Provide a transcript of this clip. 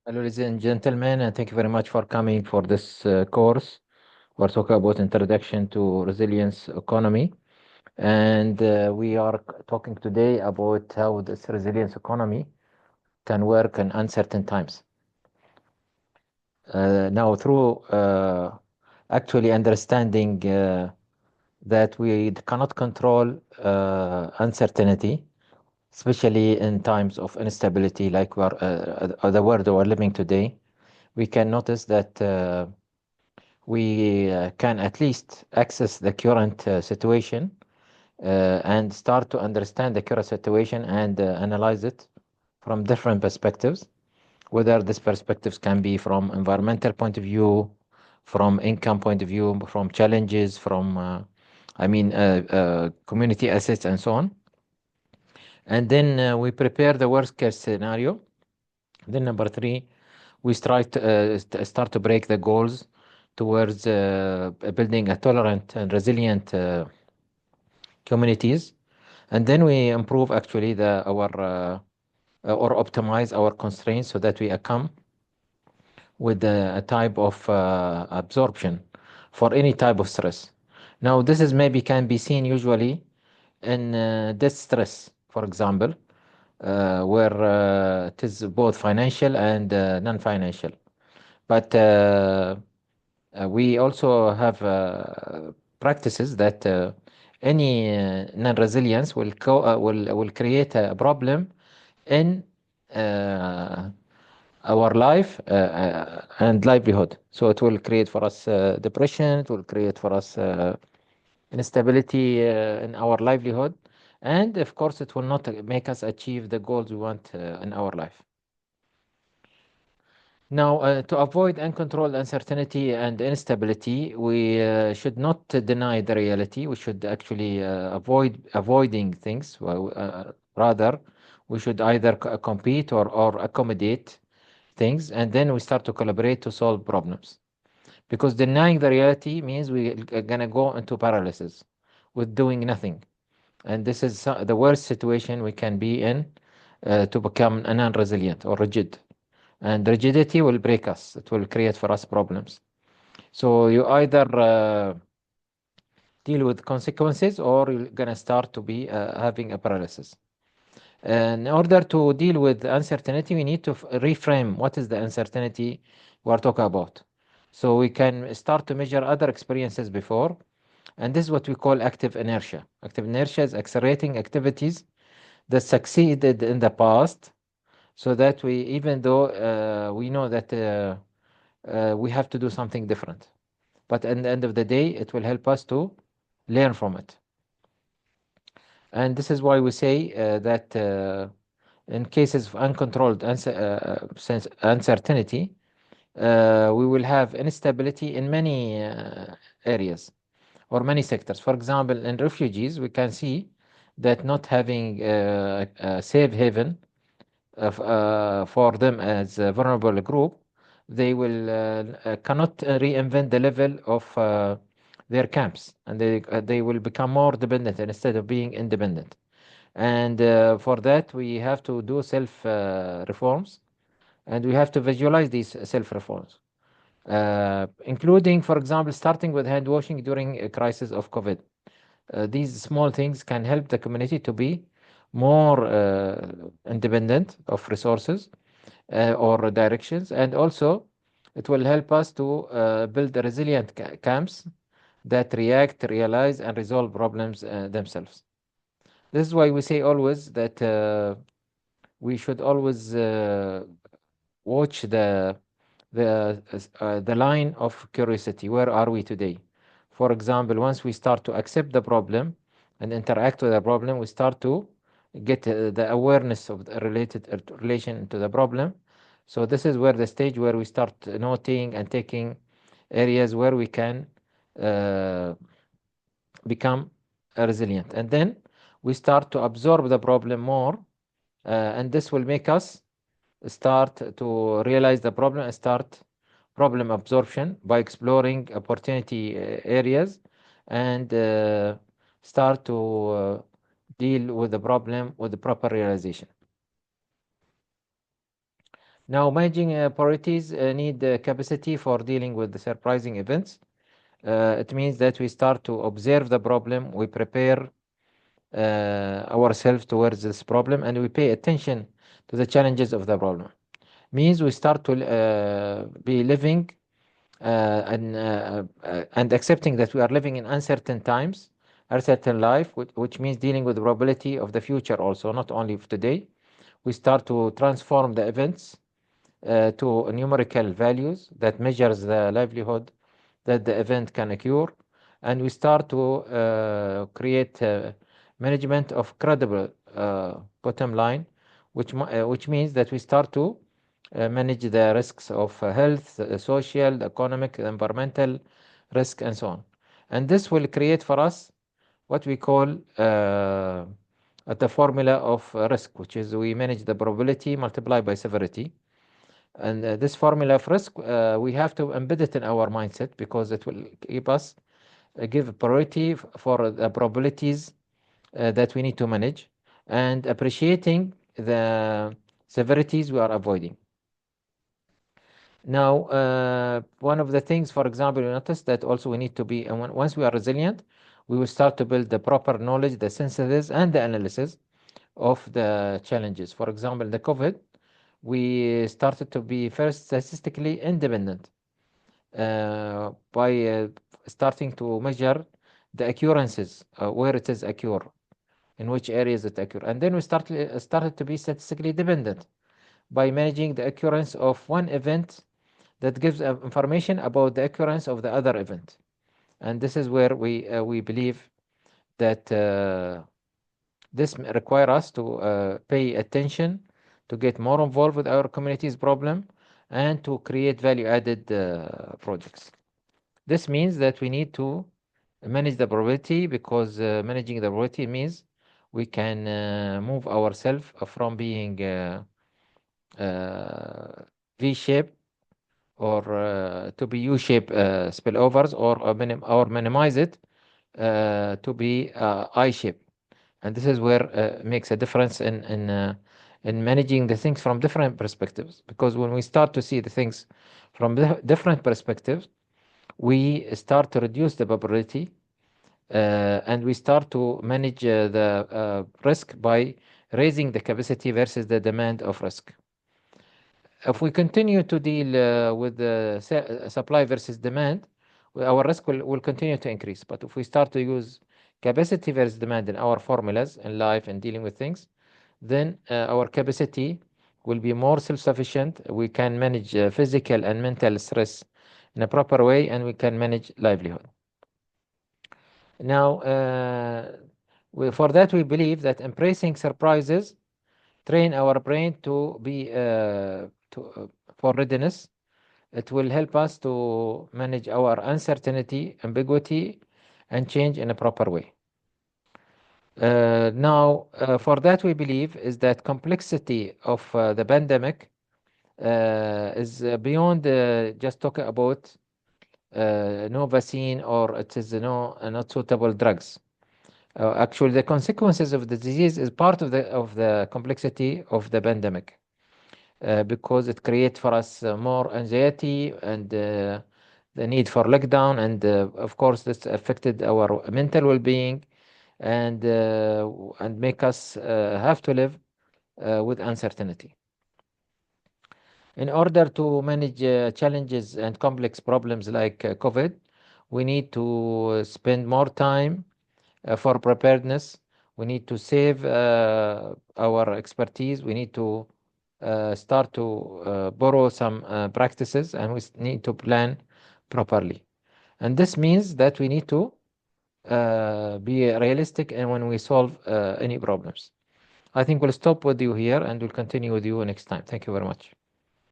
Hello, ladies and gentlemen, and thank you very much for coming for this course. We're talking about Introduction to Resilience Economy, and we are talking today about how this resilience economy can work in uncertain times. Now, through actually understanding that we cannot control uncertainty, especially in times of instability like the world we're living today, we can notice that we can at least access the current situation and start to understand the current situation and analyze it from different perspectives, whether these perspectives can be from environmental point of view, from income point of view, from challenges, from community assets and so on. And then we prepare the worst case scenario. Then number three, we start to break the goals towards building a tolerant and resilient communities, and then we improve actually our or optimize our constraints so that we come with a type of absorption for any type of stress. Now, this is maybe can be seen usually in debt stress, for example, where it is both financial and non-financial. But we also have practices that any non-resilience will create a problem in uh, our life and livelihood. So it will create for us depression. It will create for us instability in our livelihood, and of course, it will not make us achieve the goals we want in our life. Now, to avoid uncontrolled uncertainty and instability, we should not deny the reality. We should actually avoiding things. Well, rather, we should either compete or accommodate things, and then we start to collaborate to solve problems. Because denying the reality means we are gonna go into paralysis with doing nothing, and this is the worst situation we can be in to become non-resilient or rigid. And rigidity will break us. It will create for us problems. So you either deal with consequences or you're gonna start to be having a paralysis. In order to deal with uncertainty, we need to reframe what is the uncertainty we are talking about. So we can start to measure other experiences before, and this is what we call active inertia. Active inertia is accelerating activities that succeeded in the past, so that we, even though we know that we have to do something different. But at the end of the day, it will help us to learn from it. And this is why we say that in cases of uncontrolled uncertainty, we will have instability in many areas or many sectors. For example, in refugees, we can see that not having a safe haven for them as a vulnerable group, they will cannot reinvent the level of their camps, and they will become more dependent instead of being independent. And for that, we have to do self reforms, and we have to visualize these self reforms, including, for example, starting with hand washing during a crisis of COVID. These small things can help the community to be more independent of resources or directions, and also it will help us to build the resilient camps that react, realize, and resolve problems themselves. This is why we say always that we should always watch the line of curiosity. Where are we today? For example, once we start to accept the problem and interact with the problem, we start to get the awareness of the related relation to the problem. So this is where the stage where we start noting and taking areas where we can uh, become resilient, and then we start to absorb the problem more, and this will make us start to realize the problem and start problem absorption by exploring opportunity areas, and start to deal with the problem with the proper realization. Now, managing priorities need capacity for dealing with the surprising events. It means that we start to observe the problem, we prepare ourselves towards this problem, and we pay attention to the challenges of the problem. Means we start to be living and accepting that we are living in uncertain times, uncertain life, which means dealing with the probability of the future also, not only of today. We start to transform the events to numerical values that measures the livelihood that the event can occur, and we start to create management of credible bottom line, which means that we start to manage the risks of health, social, economic, environmental risk, and so on. And this will create for us what we call the formula of risk, which is we manage the probability multiplied by severity. And this formula of risk, we have to embed it in our mindset because it will keep us give priority for the probabilities that we need to manage and appreciating the severities we are avoiding. Now, one of the things, for example, you notice that also we need to be, and once we are resilient, we will start to build the proper knowledge, the synthesis, and the analysis of the challenges. For example, the COVID, we started to be first statistically independent by starting to measure the occurrences, where it is occur, in which areas it occur. And then we started to be statistically dependent by managing the occurrence of one event that gives information about the occurrence of the other event. And this is where we believe that this require us to pay attention, to get more involved with our community's problem, and to create value-added projects. This means that we need to manage the probability because managing the probability means we can move ourselves from being V-shape or to be U-shape spillovers or minimize it to be I-shape. And this is where it makes a difference in managing the things from different perspectives. Because when we start to see the things from different perspectives, we start to reduce the probability and we start to manage the risk by raising the capacity versus the demand of risk. If we continue to deal with the supply versus demand, our risk will continue to increase. But if we start to use capacity versus demand in our formulas in life and dealing with things, then our capacity will be more self-sufficient. We can manage physical and mental stress in a proper way, and we can manage livelihood. Now, for that, we believe that embracing surprises train our brain to be for readiness. It will help us to manage our uncertainty, ambiguity, and change in a proper way. Now, for that, we believe is that complexity of the pandemic is beyond just talking about no vaccine or it is not suitable drugs. Actually, the consequences of the disease is part of the complexity of the pandemic because it creates for us more anxiety and the need for lockdown, and of course, this affected our mental well-being and make us have to live with uncertainty. In order to manage challenges and complex problems like COVID, we need to spend more time for preparedness. We need to save our expertise. We need to start to borrow some practices, and we need to plan properly. And this means that we need to be realistic and when we solve any problems. I think we'll stop with you here and we'll continue with you next time. Thank you very much.